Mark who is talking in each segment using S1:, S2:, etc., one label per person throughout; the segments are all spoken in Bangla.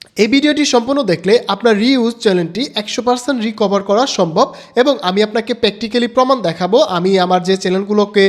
S1: এই ভিডিওটি সম্পূর্ণ দেখলে আপনার রিউজ চ্যানেলটি 100% রিকভার করা সম্ভব এবং আমি আপনাকে প্র্যাকটিক্যালি প্রমাণ দেখাবো। আমি আমার যে চ্যানেলগুলোকে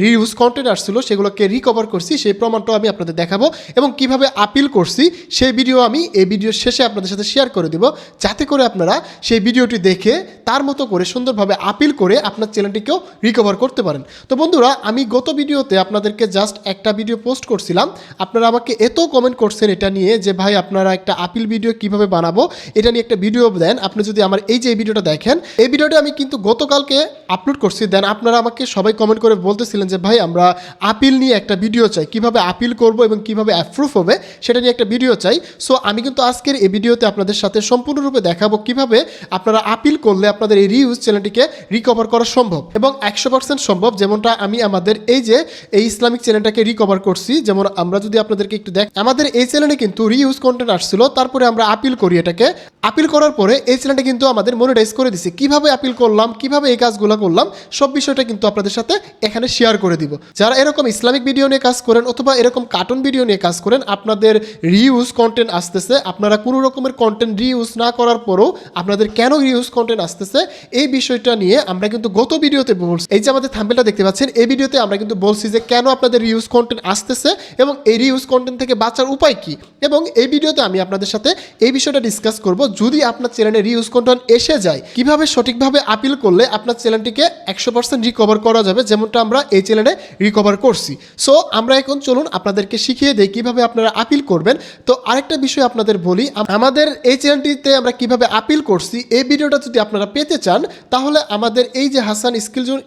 S1: রিউজ কন্টেন্ট আসছিল সেগুলোকে রিকভার করছি, সেই প্রমাণটাও আমি আপনাদের দেখাবো এবং কিভাবে আপিল করছি সেই ভিডিও আমি এই ভিডিওর শেষে আপনাদের সাথে শেয়ার করে দেব, যাতে করে আপনারা সেই ভিডিওটি দেখে তার মতো করে সুন্দরভাবে আপিল করে আপনার চ্যানেলটিকেও রিকভার করতে পারেন। তো বন্ধুরা, আমি গত ভিডিওতে আপনাদেরকে জাস্ট একটা ভিডিও পোস্ট করছিলাম, আপনারা আমাকে এত কমেন্ট করছেন এটা নিয়ে যে ভাই আপনারা একটা আপিল ভিডিও কিভাবে বানাবো এটা নিয়ে একটা ভিডিও দেন। আপনি যদি আমার এই যে ভিডিওটা দেখেন, এই ভিডিওটা আমি কিন্তু গতকালকে আপলোড করছি, দেন আপনারা আমাকে সবাই কমেন্ট করে বলতেছিলেন যে ভাই আমরা আপিল নিয়ে একটা ভিডিও চাই, কিভাবে আপিল করব এবং কিভাবে অ্যাপ্রুভ হবে সেটা নিয়ে একটা ভিডিও চাই। সো আমি কিন্তু আজকের এই ভিডিওতে আপনাদের সাথে সম্পূর্ণরূপে দেখাবো কিভাবে আপনারা আপিল করলে আপনাদের এই রিউজ চ্যানেলটিকে রিকভার করা সম্ভব এবং 100% সম্ভব, যেমনটা আমি আমাদের এই যে এই ইসলামিক চ্যানেলটাকে রিকভার করছি। যেমন আমরা যদি আপনাদেরকে একটু দেখ, আমাদের এই চ্যানেলে কিন্তু রিউজ কন্টেন্ট আসছিল, তারপরে আমরা আপিল করি, এটাকে আপিল করার পরে এই চ্যানেলটা কিন্তু আমাদের মনিটাইজ করে দিছে। কিভাবে আপিল করলাম, কিভাবে এই কাজগুলো করলাম, সব বিষয়টা কিন্তু আপনাদের সাথে এখানে শেয়ার করে দিব। যারা এরকম ইসলামিক ভিডিও নিয়ে কাজ করেন অথবা এরকম কার্টুন ভিডিও নিয়ে কাজ করেন, আপনাদের রিউজ কন্টেন্ট আসতেছে, আপনারা কোনো রকমের কন্টেন্ট রিউজ না করার পরেও আপনাদের কেন রিউজ কন্টেন্ট আসতেছে এই বিষয়টা নিয়ে আমরা কিন্তু গত ভিডিওতে বলছি। এই যে আমাদের থাম্বনেলটা দেখতে পাচ্ছেন, এই ভিডিওতে আমরা কিন্তু বলছি যে কেন আপনাদের রিউজ কন্টেন্ট আসতেছে এবং এই রিউজ কন্টেন্ট থেকে বাঁচার উপায় কি, এবং এই ভিডিওতে আমি আপনাদের সাথে এই বিষয়টা ডিসকাস করব। যদি আপনার চ্যানেলে রিউজ কন্টেন্ট এসে যায়, কিভাবে সঠিকভাবে আপিল করলে আপনার চ্যানেলটিকে 100% রিকভার করা যাবে, যেমনটা আমরা এই চ্যানেলে রিকভার করছি। সো আমরা এখন চলুন আপনাদেরকে শিখিয়ে দেই কিভাবে আপনারা আপিল করবেন। তো আরেকটা বিষয় আপনাদের বলি, আমাদের এই চ্যানেলটিতে আমরা কিভাবে আপিল করছি এই ভিডিওটা যদি আপনারা পেতে চান, তাহলে আমাদের এই যে হাসান স্কিল জোন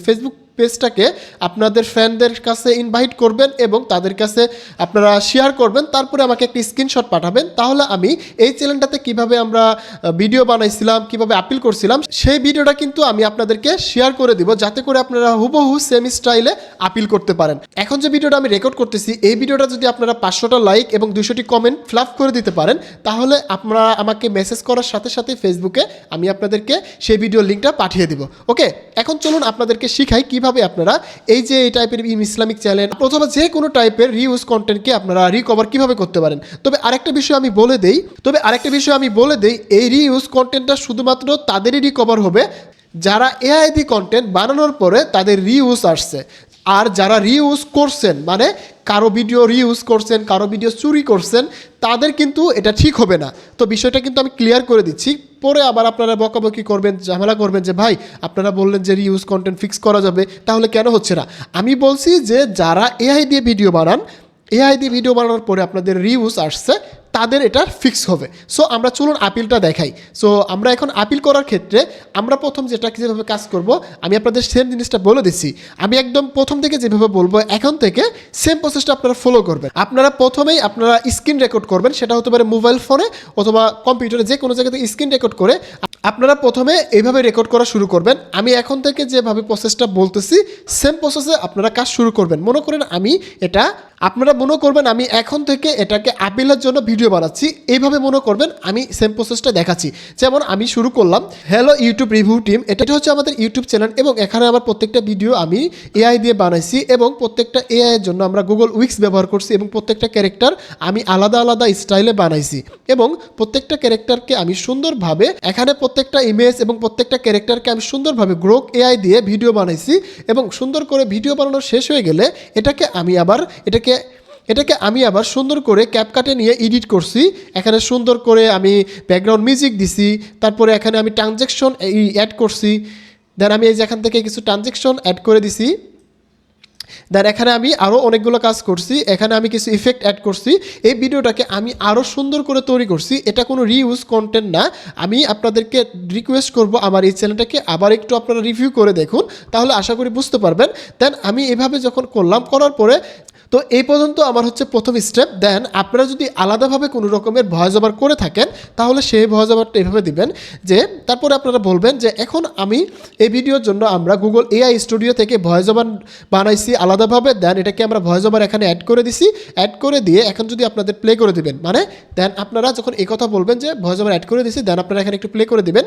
S1: ফেসবুক পেজটাকে আপনাদের ফ্রেন্ডদের কাছে ইনভাইট করবেন এবং তাদের কাছে আপনারা শেয়ার করবেন, তারপরে আমাকে একটা স্ক্রিনশট পাঠাবেন। তাহলে আমি এই চ্যানেলটাতে কিভাবে আমরা ভিডিও বানাইছিলাম, কিভাবে আপিল করছিলাম, সেই ভিডিওটা কিন্তু আমি আপনাদেরকে শেয়ার করে দিব, যাতে করে আপনারা হুবহু সেম স্টাইলে আপিল করতে পারেন। এখন যে ভিডিওটা আমি রেকর্ড করতেছি, এই ভিডিওটা যদি আপনারা 500টা লাইক এবং 200টি কমেন্ট ফ্লাপ করে দিতে পারেন, তাহলে আপনারা আমাকে মেসেজ করার সাথে সাথে ফেসবুকে আমি আপনাদেরকে সেই ভিডিওর লিঙ্কটা পাঠিয়ে দিব। ওকে, এখন চলুন আপনাদেরকে শিখাই কিভাবে আপনারা এই যে এই টাইপের ইসলামিক চ্যানেল অথবা যে কোনো টাইপের রিউজ কন্টেন্টকে আপনারা রিকভার কিভাবে করতে পারেন। তবে আরেকটা বিষয় আমি বলে দেই, এই রিউজ কন্টেন্টটা শুধুমাত্র তাদেরই রিকভার হবে যারা এআই দিয়ে কন্টেন্ট বানানোর পরে তাদের রিউজ আসছে। আর যারা রিউজ করছেন, মানে কারো ভিডিও রিউজ করছেন, কারো ভিডিও চুরি করছেন, তাদের কিন্তু এটা ঠিক হবে না। তো বিষয়টা কিন্তু আমি ক্লিয়ার করে দিচ্ছি, পরে আবার আপনারা বকাবকি করবেন, ঝামেলা করবেন যে ভাই আপনারা বললেন যে রিউজ কন্টেন্ট ফিক্স করা যাবে, তাহলে কেন হচ্ছে না। আমি বলছি যে যারা এআই দিয়ে ভিডিও বানান, এআই দিয়ে ভিডিও বানানোর পরে আপনাদের রিউজ আসছে, তাদের এটা ফিক্স হবে। সো আমরা চলুন আপিলটা দেখাই। সো আমরা এখন আপিল করার ক্ষেত্রে আমরা প্রথম যেভাবে কাজ করব, আমি আপনাদের সেম জিনিসটা বলে দিচ্ছি। আমি একদম প্রথম থেকে যেভাবে বলবো এখন থেকে সেম প্রসেসটা আপনারা ফলো করবেন। আপনারা প্রথমেই আপনারা স্ক্রিন রেকর্ড করবেন, সেটা হতে পারে মোবাইল ফোনে অথবা কম্পিউটারে, যে কোনো জায়গাতে স্ক্রিন রেকর্ড করে আপনারা প্রথমে এইভাবে রেকর্ড করা শুরু করবেন। আমি এখন থেকে যেভাবে প্রসেসটা বলতেছি সেম প্রসেসে আপনারা কাজ শুরু করবেন। আপনারা মনে করবেন আমি এখন থেকে এটাকে আপিলের জন্য ভিডিও বানাচ্ছি, এইভাবে মনে করবেন। আমি সেম প্রসেসটা দেখাচ্ছি। যেমন আমি শুরু করলাম, হ্যালো ইউটিউব রিভিউ টিম, এটা হচ্ছে আমাদের ইউটিউব চ্যানেল এবং এখানে আমার প্রত্যেকটা ভিডিও আমি এআই দিয়ে বানাইছি এবং প্রত্যেকটা এআই এর জন্য আমরা গুগল উইক্স ব্যবহার করছি এবং প্রত্যেকটা ক্যারেক্টার আমি আলাদা আলাদা স্টাইলে বানাইছি এবং প্রত্যেকটা ক্যারেক্টারকে আমি সুন্দরভাবে, এখানে প্রত্যেকটা ইমেজ এবং প্রত্যেকটা ক্যারেক্টারকে আমি সুন্দরভাবে গ্রোক এআই দিয়ে ভিডিও বানাইছি এবং সুন্দর করে ভিডিও বানানো শেষ হয়ে গেলে এটাকে আমি আবার সুন্দর করে ক্যাপকাটে নিয়ে এডিট করছি। এখানে সুন্দর করে আমি ব্যাকগ্রাউন্ড মিউজিক দিছি, তারপরে এখানে আমি ট্রানজ্যাকশন অ্যাড করছি, দেন আমি এই যে এখান থেকে কিছু ট্রানজ্যাকশন অ্যাড করে দিছি, দেন এখানে আমি আরও অনেকগুলো কাজ করছি, এখানে আমি কিছু ইফেক্ট অ্যাড করছি। এই ভিডিওটাকে আমি আরও সুন্দর করে তৈরি করছি, এটা কোনো রিউজ কন্টেন্ট না। আমি আপনাদেরকে রিকোয়েস্ট করব আমার এই চ্যানেলটাকে আবার একটু আপনারা রিভিউ করে দেখুন, তাহলে আশা করি বুঝতে পারবেন। দেন আমি এভাবে যখন করার পরে তো এই পর্যন্ত আমার হচ্ছে প্রথম স্টেপ। দেন আপনারা যদি আলাদাভাবে কোনো রকমের ভয়েস ওভার করে থাকেন, তাহলে সেই ভয়েস ওভারটা এভাবে দিবেন যে, তারপরে আপনারা বলবেন যে এখন আমি এই ভিডিওর জন্য আমরা গুগল এআই স্টুডিও থেকে ভয়েস ওভার বানাইছি আলাদাভাবে। দেন এটাকে আমরা ভয়েস ওভার এখানে অ্যাড করে দিছি, অ্যাড করে দিয়ে এখন যদি আপনাদের প্লে করে দিবেন, মানে দেন আপনারা যখন এই কথা বলবেন যে ভয়েস ওভার অ্যাড করে দিছি, দেন আপনারা এখানে একটু প্লে করে দিবেন।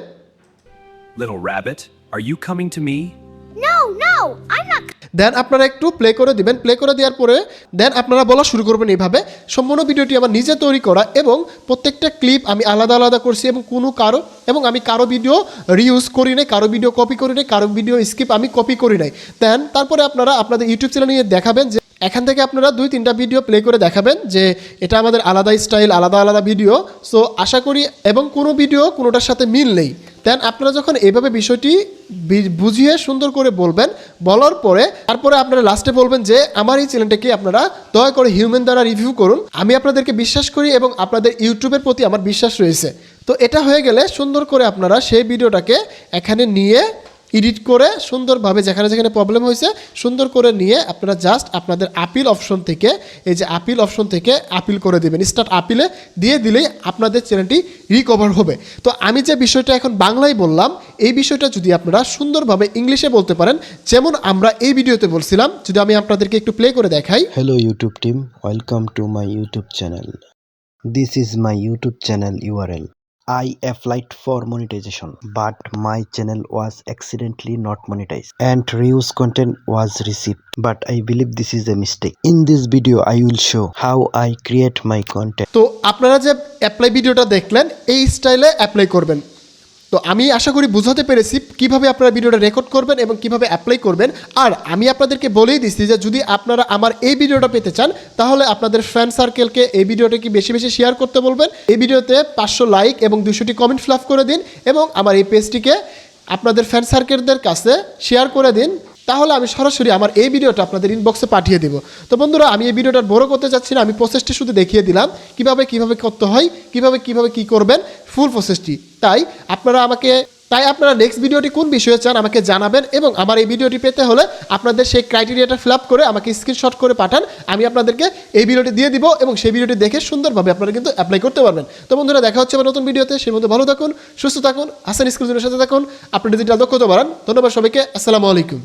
S2: Little rabbit, are you coming to me?
S3: No, I'm not.
S1: দেন আপনারা একটু প্লে করে দিবেন, প্লে করে দেওয়ার পরে দেন আপনারা বলা শুরু করবেন এইভাবে। সম্পূর্ণ ভিডিওটি আমার নিজে তৈরি করা এবং প্রত্যেকটা ক্লিপ আমি আলাদা আলাদা করছি এবং এবং আমি কারো ভিডিও রিউজ করি নাই, কারো ভিডিও কপি করি নাই, কারো ভিডিও স্কিপ আমি কপি করি নাই। দেন তারপরে আপনারা আপনাদের ইউটিউব চ্যানেল নিয়ে দেখাবেন যে এখান থেকে আপনারা 2-3টা ভিডিও প্লে করে দেখাবেন যে এটা আমাদের আলাদা স্টাইল, আলাদা আলাদা ভিডিও। সো আশা করি এবং কোনো ভিডিও কোনোটার সাথে মিল নেই। দেন আপনারা যখন এইভাবে বিষয়টি বুঝিয়ে সুন্দর করে বলবেন, বলার পরে তারপরে আপনারা লাস্টে বলবেন যে আমার এই চ্যানেলটাকে আপনারা দয়া করে হিউম্যান দ্বারা রিভিউ করুন, আমি আপনাদেরকে বিশ্বাস করি এবং আপনাদের ইউটিউবের প্রতি আমার বিশ্বাস রয়েছে। তো এটা হয়ে গেলে সুন্দর করে আপনারা সেই ভিডিওটাকে এখানে নিয়ে এডিট করে সুন্দরভাবে যেখানে যেখানে প্রবলেম হয়েছে সুন্দর করে নিয়ে আপনারা জাস্ট আপনাদের আপিল অপশন থেকে এই যে আপিল অপশন থেকে আপিল করে দেবেন, স্টার্ট আপিলে দিয়ে দিলেই আপনাদের চ্যানেলটি রিকভার হবে। তো আমি যে বিষয়টা এখন বাংলায় বললাম এই বিষয়টা যদি আপনারা সুন্দরভাবে ইংলিশে বলতে পারেন, যেমন আমরা এই ভিডিওতে বলছিলাম, যদি আমি আপনাদেরকে একটু প্লে করে দেখাই।
S2: Hello YouTube team, welcome to my YouTube channel. This is my YouTube channel URL. I applied for monetization, but my channel was accidentally not monetized and reuse content was received. But I believe this is a mistake. In this video, I will show how I create my content.
S1: তো আপনারা যে অ্যাপ্লাই ভিডিওটা দেখলেন এই স্টাইলে অ্যাপ্লাই করবেন। তো আমি আশা করি বুঝাতে পেরেছি কিভাবে আপনারা ভিডিওটা রেকর্ড করবেন এবং কিভাবে অ্যাপ্লাই করবেন। আর আমি আপনাদেরকে বলেই দিচ্ছি যে যদি আপনারা আমার এই ভিডিওটা পেতে চান তাহলে আপনাদের ফ্রেন্ড সার্কেলকে এই ভিডিওটাকে বেশি বেশি শেয়ার করতে বলবেন। এই ভিডিওতে 500 লাইক এবং 200টি কমেন্ট ফিল আপ করে দিন এবং আমার এই পেজটিকে আপনাদের ফ্রেন্ড সার্কেলদের কাছে শেয়ার করে দিন। তাহলে আমি সরাসরি আমার এই ভিডিওটা আপনাদের ইনবক্সে পাঠিয়ে দেব। তো বন্ধুরা, আমি এই ভিডিওটা বড় করতে চাচ্ছি না, আমি প্রসেসটি শুধু দেখিয়ে দিলাম কিভাবে করতে হয়, কিভাবে কি করবেন, ফুল প্রসেসটি। তাই আপনারা নেক্সট ভিডিওটি কোন বিষয়ে চান আমাকে জানাবেন এবং আমার এই ভিডিওটি পেতে হলে আপনাদের সেই ক্রাইটেরিয়াটা ফিল আপ করে আমাকে স্ক্রিনশট করে পাঠান। আমি আপনাদেরকে এই ভিডিওটি দিয়ে দিব এবং সেই ভিডিওটি দেখে সুন্দরভাবে আপনারা কিন্তু অ্যাপ্লাই করতে পারবেন। তো বন্ধুরা, দেখা হচ্ছে আবার নতুন ভিডিওতে। সেই মধ্যে ভালো থাকুন, সুস্থ থাকুন, হাসান স্কুলের সাথে থাকুন, আপনি ডিজিটাল দক্ষতা বাড়ান। ধন্যবাদ সবাইকে, আসসালামু আলাইকুম।